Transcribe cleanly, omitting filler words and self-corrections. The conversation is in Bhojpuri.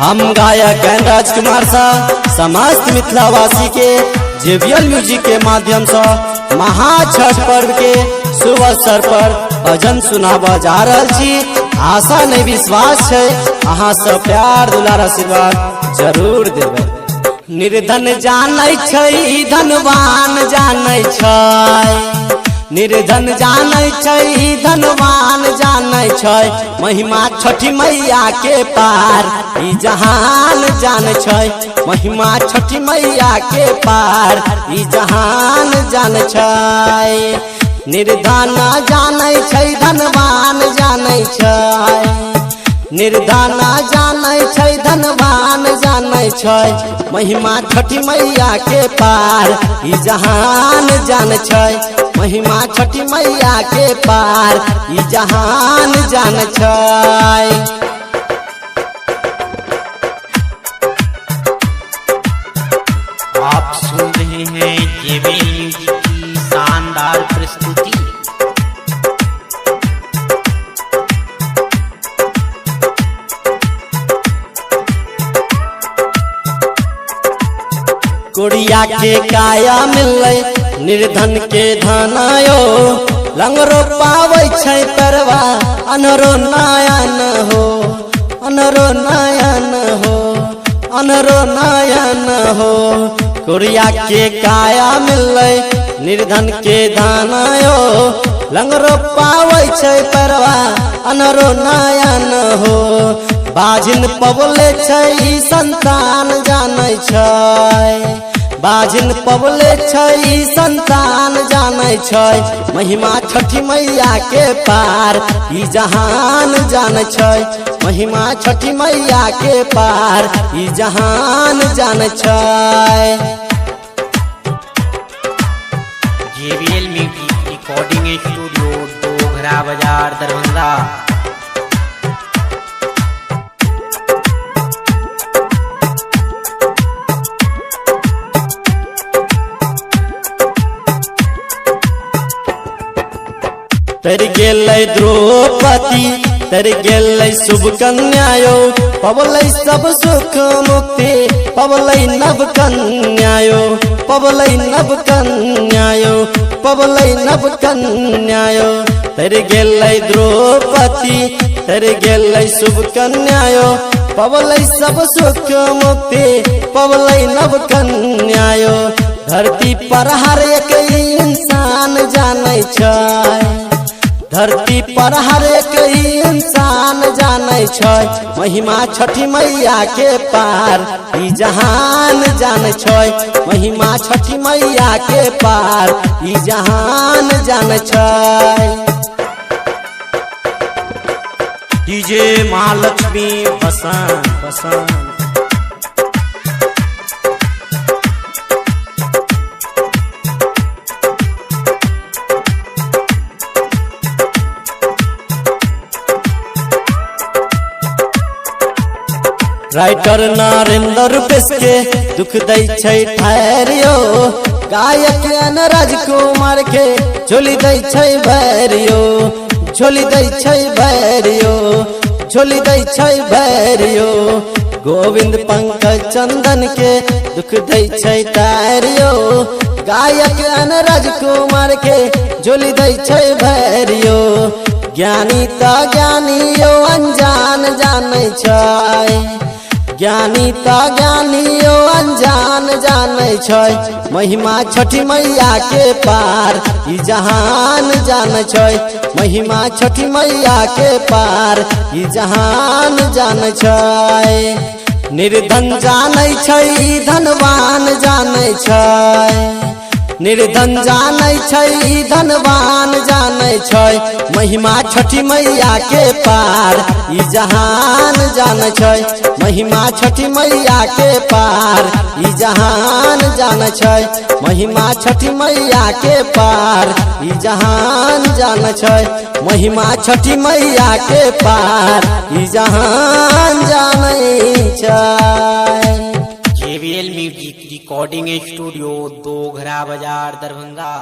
हम गायक राजकुमार सा समस्त मिथिलावासी के जेवीएल म्यूजिक के माध्यम से महा छठ पर्व के शुभ अवसर पर भजन सुनावा जा रहा छी। आशा नहीं विश्वास है अहाँ सब प्यार दुलार आशीर्वाद जरूर देवे। निर्धन जानै छै धनवान जानै छै, निर्धन जानै छै धनवान जानै छै, महिमा छठी मैया के पार ई जहान जानै छै, महिमा छठी मैया के पार ई जहान जानै छै। निर्धन जानै छै धनवान जानै छै, निर्धन जानै छै धनवान जानै छै, महिमा छठी मैया के पार ई जहान जानै छै, महिमा छठी मैया के पार ई जहान जानै छै। आप सुन रहे हैं जेवीएल म्यूजिक की शानदार प्रस्तुति। कोड़िया के काया मिलै निर्धन के धनायो, लंगरो पावै छै परवा अनरो नयन हो, अनरो नयन हो, अनरो नयन हो। कोड़िया के काया मिलै निर्धन के धनायो, लंगरो पावै छै परवा अनरो नयन हो। बाजिन पबले छै संतान जानै छै, बाजिन पबले छै संतान जानै छै, महिमा छठी मैया के पार ई जहान जानै छै, महिमा छठी मैया के पार ई जहान जानै छै। JVL music recording studio Doghra बाजार दरभंगा। तर गेलै द्रौपदी तर गेलै शुभ कन्यायो, पबलै सब सुख मुक्ति पबलै नव कन्यायो, पबलै नव कन्यायो, पबलै नव कन्यायो। तर गेलै द्रौपदी तर गेलै शुभ कन्यायो, पबलै सब सुख मुक्ति पबलै नव कन्यायो। धरती पर हर एक इंसान जानै छै, धरती पर हर एक इंसान जानै छै, महिमा छठी मैया के पार ई जहान जानै छै, महिमा छठी मैया के पार ई जहान जानै छै। डीजे महालक्ष्मी बसंत बसंत। राइटर नरेंद्र पेश के दुख दै छै ठहरियो, गायक राजकुमार के झोली दै छै भैरियो, झोली दै छै भैरियो, झोली दै छै भैरियो। गोविंद पंकज चंदन के दुख दै छै ठहरियो, गायक राजकुमार के झोली दै छै भैरियो। ज्ञानी त ज्ञानियो अनजान जानै छै, ज्ञानी त ज्ञानियो अनजान जानै छै, महिमा छठी मैया के पार ई जहान जानै छै, महिमा छठी मैया के पार ई जहान जानै छै। निर्धन जानै छै धनवान जानै छै, निर्धन जानै छै धनवान जानै छै, महिमा छठी मैया के पार ई जहान जानै छै, महिमा छठी मैया के पार ई जहान जानै छै, महिमा छठी मैया के पार ई जहान जानै छै, महिमा छठी मैया के पार ई जहान जानै छै। JVL music recording studio Doghra बाजार दरभंगा।